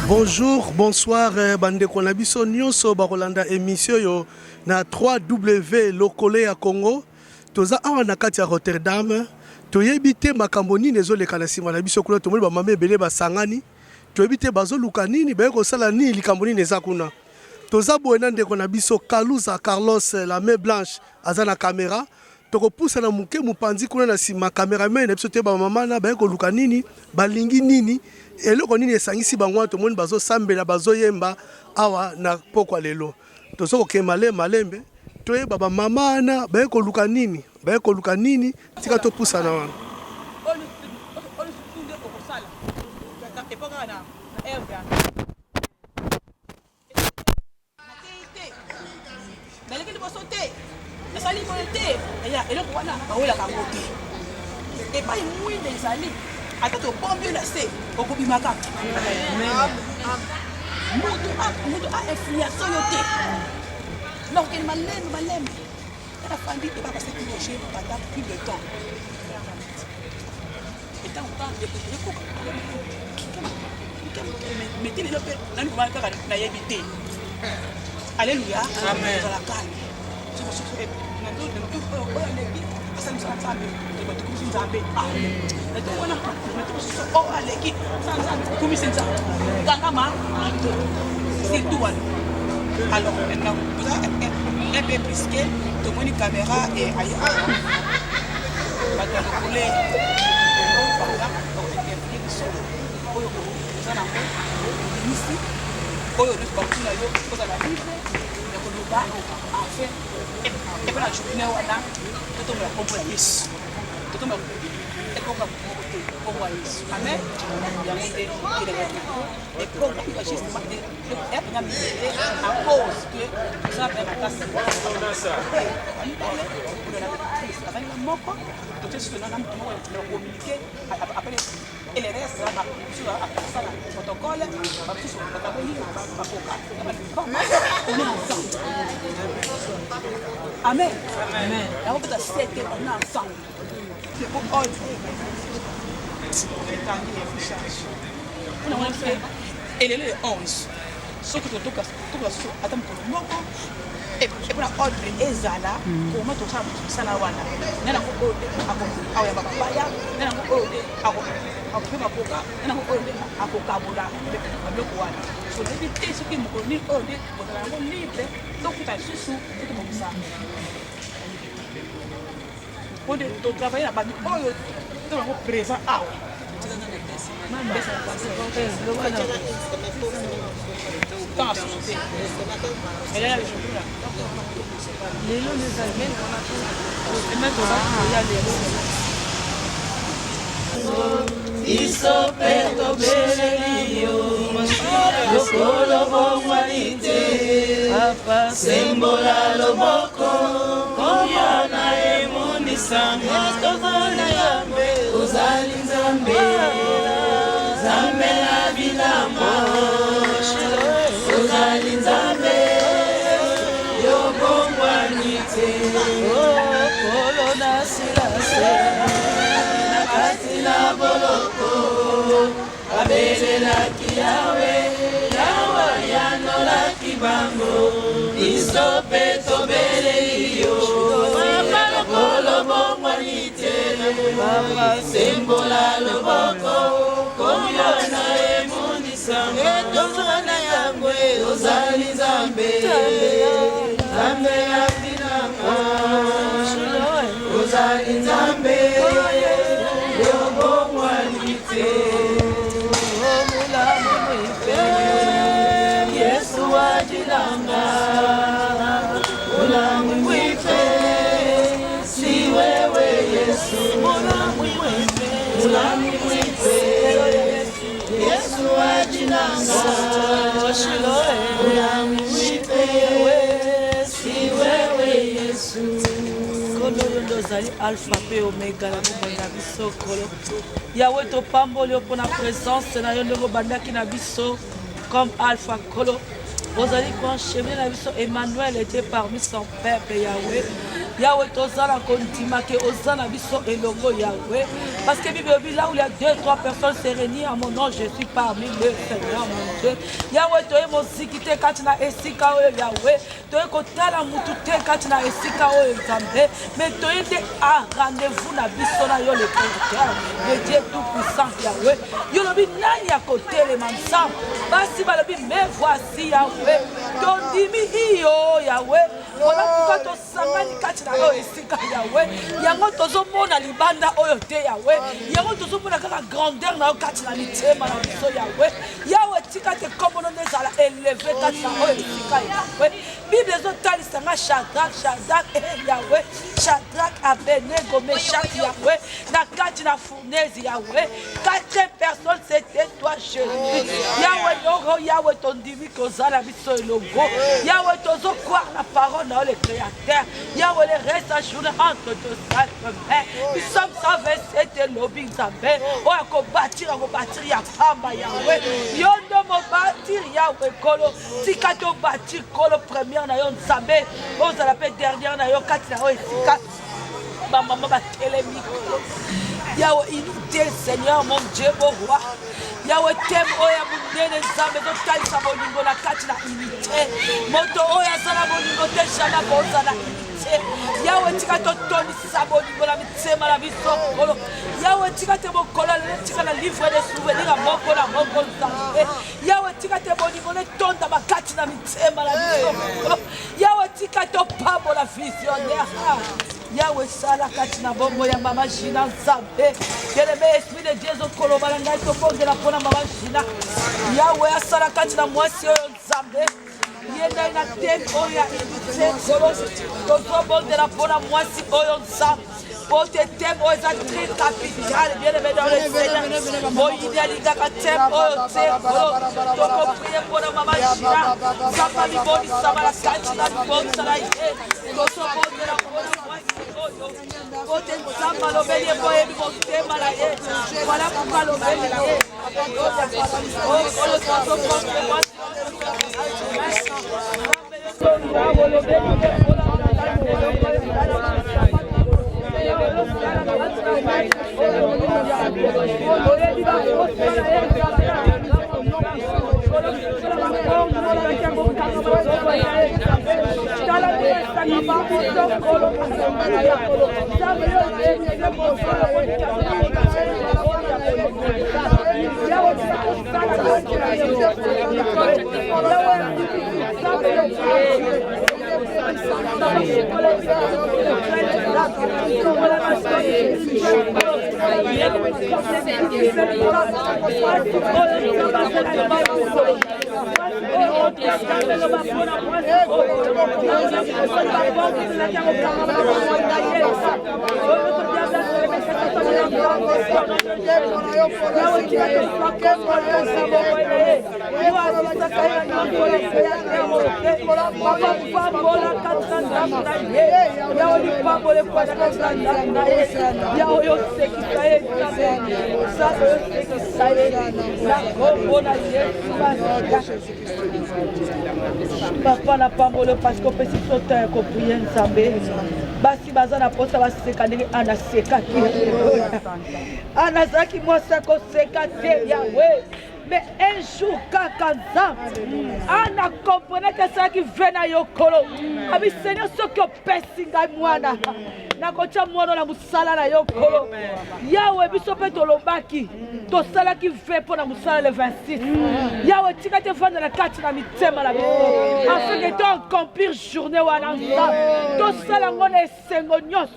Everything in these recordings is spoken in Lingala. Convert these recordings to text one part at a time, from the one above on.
Bonjour, bonsoir, bandeko na biso nyonso bakolanda émission yo na 3W lokole ya Congo. Toza awa na kati ya Rotterdam. Toyebi te makambo nini ezoleka na nsima na biso kuna tomoni bamama ebele basangani. Toyebi te bazoluka nini baye kosala nini likambo nini eza kuna. Toza boye na ndeko na biso Kaluza Carlos la main blanche aza na caméra. Tokopusa na muke mupanzi kuna na nsima cameraman na biso te bamama na baye koluka nini balingi nini. Eloko nini esangisi bango tomoni bazosambela bazoyemba awa na pokwa lelo. Tozoko kemale malembe toyeba bamama na baye koluka nini tika topusa na wana. Atato bombe na se okubimaka mutu a influence yote donc il malem la famille et pas parce que j'ai pendant plus de temps et tant mais tu le fais dans le moment que na yebité alléluia amen dans la calme tu peux souffrir na tout Asante sana tukumishi nzambe natubona natukuso aleki sana tukumishi nzambe kangama c'est tout alors maintenant vous avez un peu brisqué tout mon caméra et ailleurs va te rouler voilà donc il y a des solo oyo ça na ici oyo nous partout là yo pour la vie ya koloba enfin et pour la journée wana tout le monde comprend Yesu tout le monde est comme pour Yesu amen il y a des et pour la juste et à cause que ça fait la tasse ça avec le moko tout ce que nous avons communiqué après et les restes sur la protocole on est ensemble amen amen la robe de cette on est ensemble c'est pour ordre on a fait et les 11 ce que tout cas attends pour moko et pour ordre ezala comment tout ça la wana nana ko ako ya baba nana ko akupima poka nana ko akokabula abloko wana so débité ce qui me connaît ordre pour la libre donc tu as sous tout comme ça pour de travailler là bas oyo donc présent ah Isopeto belelio lokolo bomwalite sembola loboko koyana emoni sanga tozona yambe uzali nzambe zambe la bilamo uzali nzambe yobomwalite kolo na silase na boloko abelela kiawe yawa yanola kibango isopeto belelio lokolo bomwalite sembola loboko koyona emunisanga tozona yangwe ozali nzambe zambe ya binama ozali nzambe Yesu wajilanga ulamwi mwife si wewe Yesu ulamwi mwife Yesu wajilanga ulamwi mwife si wewe Yesu Zali alpha pe omega la bomba biso kolo yawe to pamboli pour la présence na yo ndeko bandaki na biso comme alpha kolo Ozali quand chemin na biso Emmanuel était parmi son peuple Yahweh Yahweh tozala kondima ke ozana biso elongo Yahweh. Parce que Bible dit là où il y a 2-3 personnes se réunissent à mon nom, je suis parmi le Seigneur mon Dieu. Yahweh toye mozikite katina esika oyo Yahweh. Toye kotala mutu te katina esika oyo Nzambe. Mais toye de a rendez-vous na biso na yo le Créateur, le Dieu tout puissant Yahweh. Yo lobi nani ya kotele mansa. Basi balobi me voici Yahweh. Tondimi iyo Yahweh. Voilà pourquoi tosangani katina oyo esika Yahweh. Yango tozomona libanda oyo te Yahweh. Yango tozomona kaka grandeur na yo katina mitema na biso Yahweh. Yahweh tika te kombo no nezala élevé katina oyo esika Yahweh. Bible ezotalisa Shadrach Yahweh. Shadrach, Abednego, Meshach Yahweh. Na kati na fournaise Yahweh. 4 personnes c'était toi Jésus. Yahweh yoro Yahweh tondimi kozala biso elongo. Yahweh tozo croire la parole dans le Créateur. Yahweh le reste à journée entre deux sacres mains. Nous sommes 127 lobby Nzambe. On a bâtir ya pamba Yahweh. Yondo mo bâtir Yahweh kolo. Tika to bâtir kolo première na yo Nzambe. On za l'appelle dernière na yo kati na yo esika. Maman ba telemi. Yahweh unité Seigneur mon Dieu mon roi. Yahweh t'aime oya mundene Nzambe do talisa bolingo na kati na unité. Moto oya zala bolingo te shana boza na unité. Yahweh tika to toni sa bolingo na mitema na biso kolo. Yahweh tika te bokola le tika na livre de souvenirs à moko na moko Nzambe. Yahweh tika te bolingo le tonda bakati na mitema na biso kolo. Yahweh tika to pabo la visionnaire. Yahweh sala katina bombo ya mama Gina Nzambe. Keleme esprit de Dieu zokoloba na ngai to bondela pona mama Gina. Yahweh asala katina mwasi oyo Nzambe. Yenda ina tem oya inite kolo. To bondela pona mwasi oyo Nzambe. Pour tes thèmes, aux actrices capitales, bien aimés dans le Seigneur. Moi, il y a des gars qui t'aiment, oh, t'aiment, oh. Donc, priez pour la maman Gina. Ça va lui bonne, ça va la cacher, ça va bonne, ça va y aller. Donc, ça va bonne, la bonne, moi, c'est oh, oh, t'es ça, mal au bélier, pour aimer mon thème, mal à y. Voilà pourquoi le bélier. Oh, le sang, contre moi. Papa na pambolo parce qu'on peut s'y sauter qu'on prie Nzambe. Basi bazana posa baseka ndenge anaseka ki. Anazaki mwasa ko seka te Yahweh. Mais un jour, Kakanza, Anna comprenait que c'est qui vient à Yokolo. Ami Seigneur, ce que pessinga mwana. Nakocha mwana la musala na Yokolo. Yahweh, bisope tolobaki. To sala qui fait pour la musala le 26. Yahweh, tika te vendre la carte na mitema la biso. Afin que tu accomplir journée ou anansa. To sala ngona esengonyos.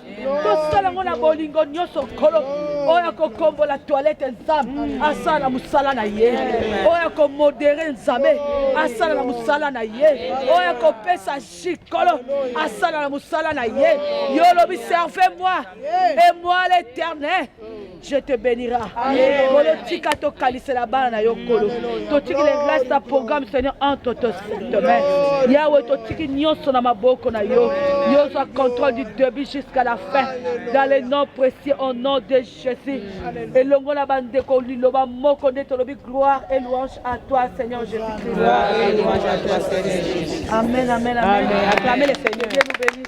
To sala ngona bolingo nyoso kolo. Oya ko kombo la toilette Nzambe. Asala musala na ye. Oya ko modérer Nzambe. Asala na musala na ye. Oya ko pesa chikolo. Asala na musala na ye. Yolobi servez-moi. Et moi l'Éternel, je te bénirai. Kolo tika to kalise la bana na yokolo. To tiki le grâce ta programme Seigneur entre tes mains. Yahweh to tiki nyonso na maboko na yo. Yo soit contrôle du début jusqu'à la fin. Dans le nom précieux au nom de Jésus. Et longo la bande ko liloba moko de tolobi gloire et louange à toi Seigneur Jésus-Christ. Gloire et louange à toi Seigneur Jésus. Amen, amen, amen. Acclamez le Seigneur. Dieu vous bénisse.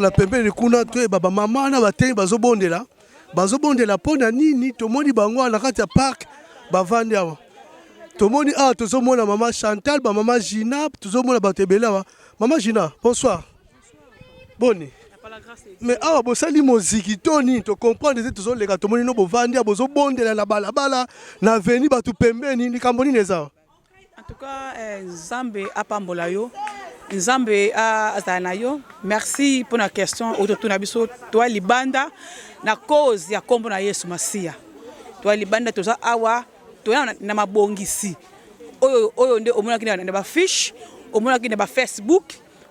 La pembeni kuna to baba mama na batei bazobondela pona nini tomoni bango na kati ya park bavandi awa tomoni awa tozomona mama Chantal ba mama Gina tozomona batebele awa mama Gina bonsoir boni mais awa bosali moziki toni to comprendre te tozoleka tomoni no bovandi bozobondela na balabala na veni batu pembeni ni kamboni neza en tout cas Nzambe apambola yo Nzambe azala yo. Merci pour la question. Autour na biso toi libanda na cause ya kombo na Yesu Masia. Toi libanda toza awa toi na mabongisi. Oyo nde omona kina na ba fiche, omona kina ba Facebook,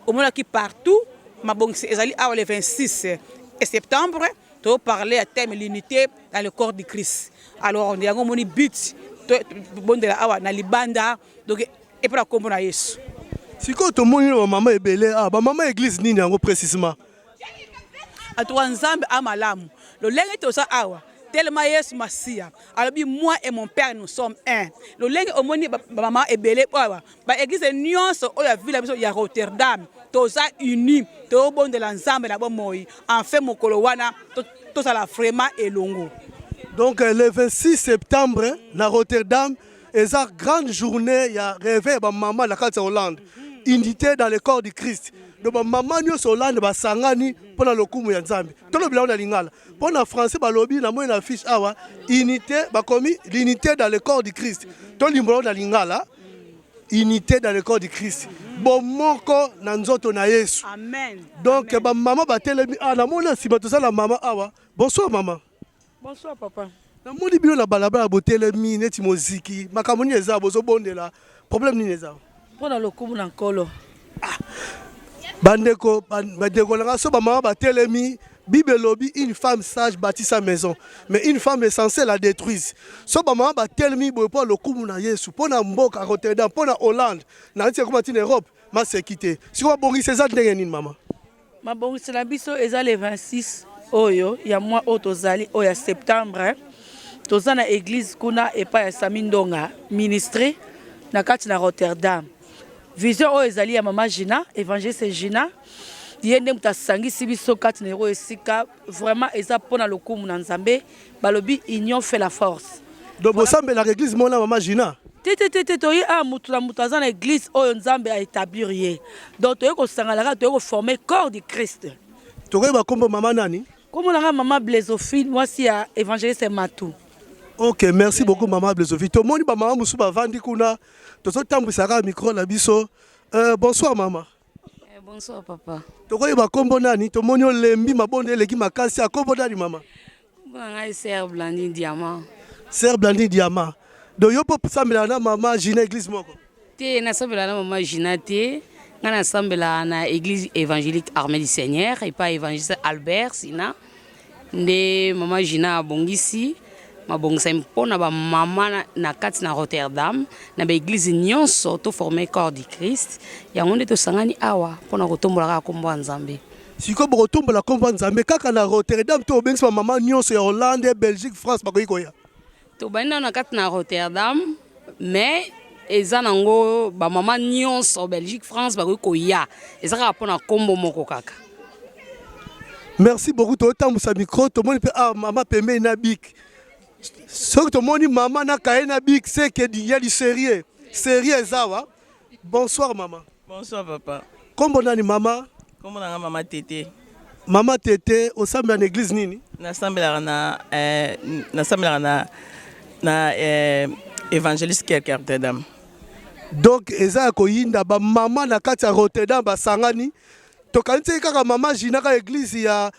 omona ki partout mabongisi ezali awa le 26 septembre to parler à thème l'unité dans le corps de Christ. Alors on yango moni but bondela awa na libanda donc et pour la kombo na Yesu. Si quand tout le monde maman est belle, maman église nini yango précisément. À toi Nzambe amalamu. Le lenge to sa awa. Tellement Yesu Masia. Alors moi et mon père nous sommes un. Le lenge omoni maman est belle awa. Ba église nyonso o ya ville biso ya Rotterdam. To sa uni. To bon de l'Nzambe la bon moi. En fait mokolo wana to sa la vraiment elongo. Donc le 26 septembre na Rotterdam, et ça grande journée, il y a rêvé ba maman la carte Hollande. Unité dans le corps du Christ. Donc maman nous Hollande ba sangani pour le kumu ya Nzambe. Tout le blanc na lingala. Pour la français ba lobby na moi na fiche awa unité ba komi l'unité dans le corps du Christ. Tout le blanc na lingala. Unité dans le corps du Christ. Bon moko na nzoto na Yesu. Amen. Donc ba maman ba telemi na mona si ba to ça la maman awa. Bonsoir maman. Bonsoir papa. Na moni bino la balabala botelemi neti moziki makamoni eza bozobondela problème nini eza Pona lokumu na nkolo. Bandeko la so ba mama batelemi Bible lobby une femme sage bâtit sa maison mais une femme est censée la détruire. So ba mama batelemi boye po lokumu na Yesu pona mboka Rotterdam pona Hollande na nti ko matin Europe ma sécurité. Si ko bongi c'est ça ndenge nini mama. Ma bongi c'est la biso eza le 26 oyo ya mois otozali oya septembre. Toza na église kuna epa ya Samindonga ministre na kati na Rotterdam. Vision o ezali ya mama Gina, évangéliste Gina. Yende mutasangisi biso kati na ero esika vraiment eza pona lokumu na Nzambe balobi union fait la force. Donc bosambe la église mona mama Gina. Tete toyi a mutu na mutaza na église oyo Nzambe a établir ye. Donc toyi ko sangala toyi ko former corps du Christ. Tokoyi ba kombo mama nani? Comme la maman Blaisophine, moi si à évangéliste Matou. Ok, merci beaucoup maman Blaisophine. Tout le monde maman musu ba vandi kuna. Tozo tambusaka micro la biso. Bonsoir maman. Bonsoir papa. Tokoyi ba kombo nani? To moni olembi mabonde eleki makasi a kombo nani mama? Ngai Sœur Blandine Diamant. Sœur Blandine Diamant. Do yo po sambela na mama Gina église moko. Te na sambela na mama Gina te. Ngana sambela na église évangélique Armée du Seigneur et pas évangéliste Albert Sina. Nde mama Gina bongisi mabongisa mpona ba mama na kati na Rotterdam na ba église nyonso to former corps du Christ yango nde to sangani awa pona kotombola kombo Nzambe. Siko bo kotombola kombo Nzambe kaka na Rotterdam to bengisa mama nyonso ya Hollande, Belgique, France bakoyi koya. To banda na kati na Rotterdam mais eza nango ba mama nyonso Belgique, France bakoyi koya ezaka pona kombo moko kaka. Merci beaucoup to tambusa micro to moni pe mama pembe na bik. So to moni mama na kaena bik c'est que il y a du sérieux. Sérieux zawa. Bonsoir maman. Bonsoir papa. Kombo nani mama? Kombo na mama Tété. Mama Tété au sambe en église nini? Na évangéliste Kerk Rotterdam. Donc eza ko yinda ba mama na kati ya Rotterdam ba sangani. To kanti kaka mama Gina ka église ya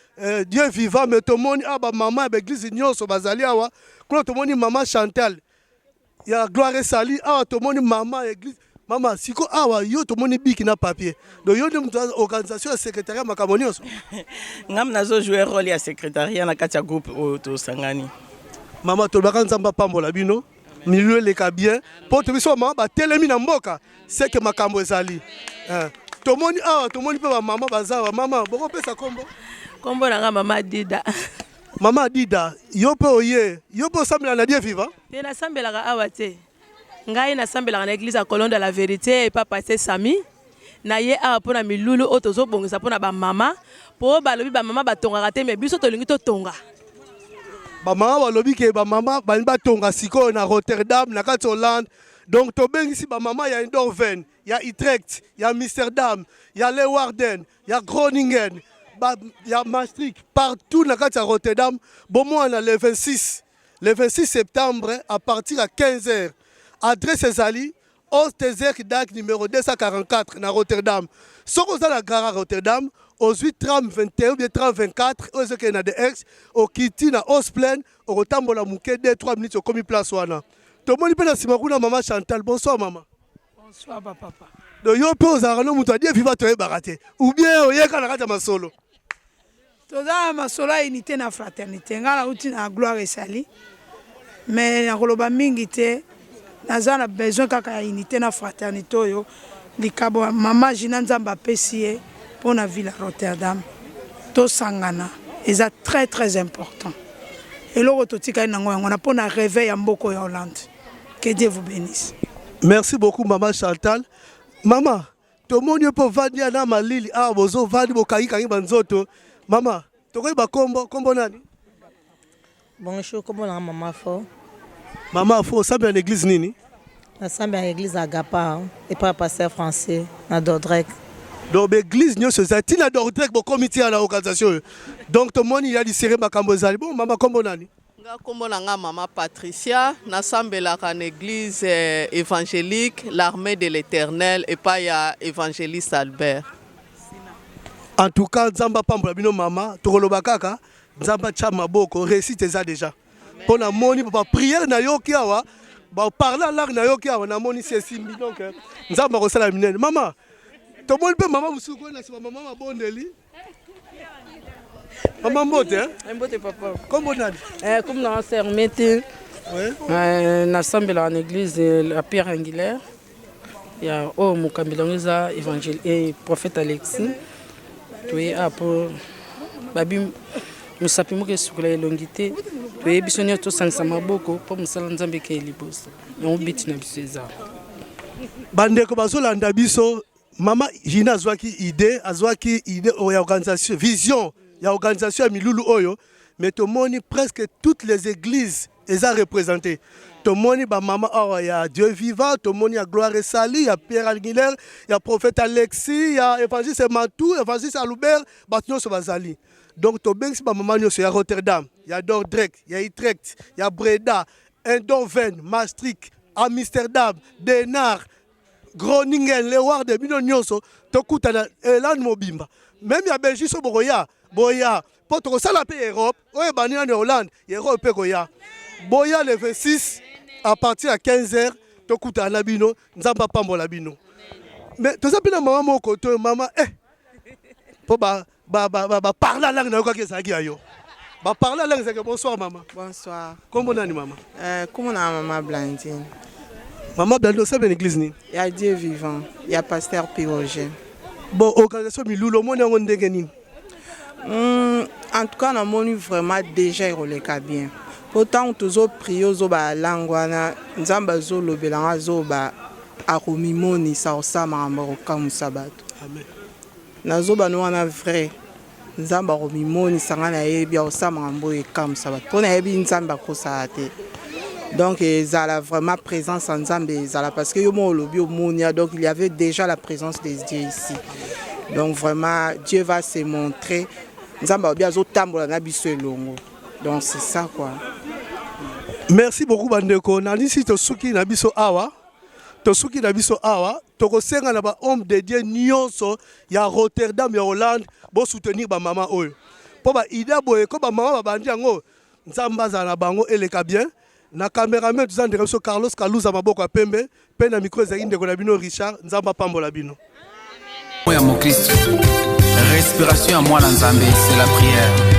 Dieu vivant mais to moni ba mama ba église nyonso bazali awa. Kuna to moni mama Chantal. Ya gloire sali awa to moni mama église. Mama siko awa yo to moni biki na papier. Donc yo de organisation secrétariat makamoni oso. Ngam nazo jouer rôle ya secrétariat na kati ya groupe to sangani. Mama to baka nzamba pambola bino. Milieu leka bien. Po to biso mama ba telemi na mboka. C'est que makambo ezali. Tomoni awa tomoni pe ba mama bazawa mama boko pesa kombo. Kombo na mama Dida. Mama Dida, yo pe oye, yo pe sambela na Dieu vivant. Te na sambela ka awa te. Ngai na sambela na église à Colonne de la Vérité et pas passer Sami. Na ye awa pona milulu otozo bongisa pona ba mama po balobi ba mama batongaka te mais biso tolingi totonga. Ba mama balobi ke ba mama bani batonga siko na Rotterdam na kati Hollande. Donc to bengisi ba mama ya Eindhoven, ya Utrecht, ya Amsterdam, ya Leeuwarden, ya Groningen, ya Maastricht, partout na kati ya Rotterdam. Bon moi le 26 septembre à partir à 15h. Adresse ezali Oostezek Dak numéro 244 na Rotterdam. Soko za la gare à Rotterdam, aux 8 tram 21 ou bien tram 24, aux que na de ex, au Kiti na Osplen, au Rotambola Mouké 2-3 minutes au commis place wana. To moni pe na simakuna maman Chantal. Bonsoir maman. Bonsoir papa. Do yo pe ozarano mutu adie viva to ebakate. Ou bien oyeka na kata masolo. Toza masolo ya unité na fraternité. Ngala uti na gloire esali. Mais na koloba mingi te. Naza na besoin kaka ya unité na fraternité oyo. Likabo mama Gina Nzamba pesiye pour na ville Rotterdam. To sangana. Eza très très important. Et l'autre totika nango on a pour na réveil en mboko ya Hollande. Que Dieu vous bénisse. Merci beaucoup maman Chantal. Maman, to moni po vandi na malili a bozo vandi bokai kangi banzoto. Maman, to ko ba kombo nani? Bonjour, comment la maman fo? Maman fo ça bien l'église nini? La sambe à l'église Agapa et pas pasteur français na Dordrecht. Donc l'église nyoso zati na Dordrecht bo comité à la organisation. Donc to moni ya di sere makambo zali. Bon maman kombo nani? Kombo nanga maman Patricia, nasambela en église évangélique, l'armée de l'Éternel et pas ya évangéliste Albert. En tout cas, Nzamba pambola bino maman, tokoloba kaka, Nzamba tcha maboko, récite ça déjà. Pour na moni papa prière na yoki awa, ba parler langue na yoki awa na moni c'est simbi donc Nzamba ko sala minene. Maman, to moni pe maman musuko na siba maman mabondeli. Maman mbote hein? Mbote papa. Comment on a dit? Comme dans la Sermete, nasambela en église la Pierre Angulaire. Il y a Mukambilongiza évangile et prophète Alexis. Tu es pour babi musapimu ke sukula elongité. Tu es bisonné to sansama boko pour musala nzambe ke liboso. On bit na biseza. Bandeko bazolanda biso, mama Gina azwaki idée ya organisation, vision. Il y a organisation à Milulu Oyo, mais tout le monde, presque toutes les églises, elles sont représentées. Tout le monde, maman, il y a Dieu vivant, tout le monde, il y a Gloire et Sali, il y a Pierre Aguilera, il y a Prophète Alexis, il y a Évangéliste Mantou, Évangéliste Aloubert, Batno Sobazali. Donc, tout le monde, maman, il y a Rotterdam, il y a Dordrecht, il y a Utrecht, il y a Breda, Eindhoven, Maastricht, Amsterdam, Denard, Groningen, Leeuwarden, Binonyoso, Tokutana, Elan Mobimba. Même il y a Belgique, Boya, pour tout ça la paix Europe, ouais banina en Hollande, Europe peut goya. Boya le 26 à partir à 15h, tokuta labino, nzamba pambo labino. Mais tout ça pina maman mon côté maman pour parler la langue na yoka kesaki ayo. Ba parler la langue c'est que bonsoir maman. Bonsoir. Comment nani maman? Comment na maman Blandine? Maman Blandine c'est une église ni. Il y a Dieu vivant, il y a pasteur Piroge. Bon organisation Milulo mo na ngondenge nini? En tout cas, on a vraiment déjà bien. Pourtant, tous les prières sont la langue, nous avons le bilan, nous avons le sabat. Amen. Nous avons vrai. Nous avons donc, ils ont vraiment présence ensemble parce que donc il y avait déjà la présence des dieux ici. Donc vraiment, Dieu va se montrer. Donc c'est ça quoi. Merci beaucoup bandeko. Nanisi tosuki na biso awa. Tosuki na biso awa. Tokosenga na ba homme de Dieu nyonso ya Rotterdam ya Hollande bo soutenir ba mama oyo. Po ba idée boye ko ba mama ba bandi yango nzamba za na bango eleka bien. Na cameraman tuzandeka biso Carlos Kaluza maboko ya pembe pe na micro ezaki ndeko na bino Richard nzamba pambola bino. Respiration à moi, c'est la prière.